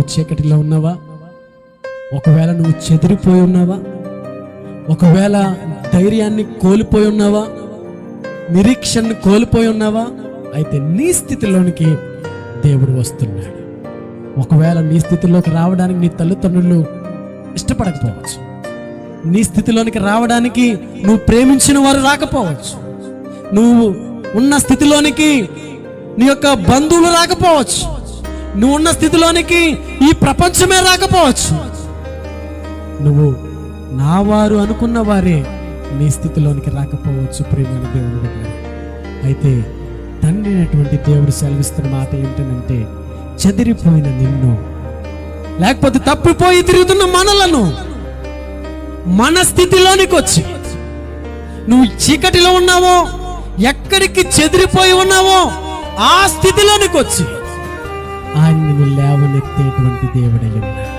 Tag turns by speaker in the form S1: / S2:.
S1: నువ్వు చీకటిలో ఉన్నావా? ఒకవేళ నువ్వు చెదిరిపోయి ఉన్నావా? ఒకవేళ ధైర్యాన్ని కోల్పోయి ఉన్నావా? నిరీక్షణను కోల్పోయి ఉన్నావా? అయితే నీ స్థితిలోనికి దేవుడు వస్తున్నాడు. ఒకవేళ నీ స్థితిలోకి రావడానికి నీ తల్లిదండ్రులు ఇష్టపడకపోవచ్చు, నీ స్థితిలోనికి రావడానికి నువ్వు ప్రేమించిన వారు రాకపోవచ్చు, నువ్వు ఉన్న స్థితిలోనికి నీ యొక్క బంధువులు రాకపోవచ్చు, నువ్వు ఉన్న స్థితిలోనికి ఈ ప్రపంచమే రాకపోవచ్చు. నువ్వు నా వారు అనుకున్న వారే నీ స్థితిలోనికి రాకపోవచ్చు. ప్రియమైన దేవుడు, అయితే తండ్రి అయినటువంటి దేవుడు సెలవిస్తున్న మాట ఏంటంటే, చెదిరిపోయిన నిన్ను, లేకపోతే తప్పిపోయి తిరుగుతున్న మనలను మన స్థితిలోనికి వచ్చి, నువ్వు చీకటిలో ఉన్నావో, ఎక్కడికి చెదిరిపోయి ఉన్నావో ఆ స్థితిలోనికి వచ్చి ఆయన నిన్ను లేవనెత్తేటువంటి దేవుడై ఉన్నాడు.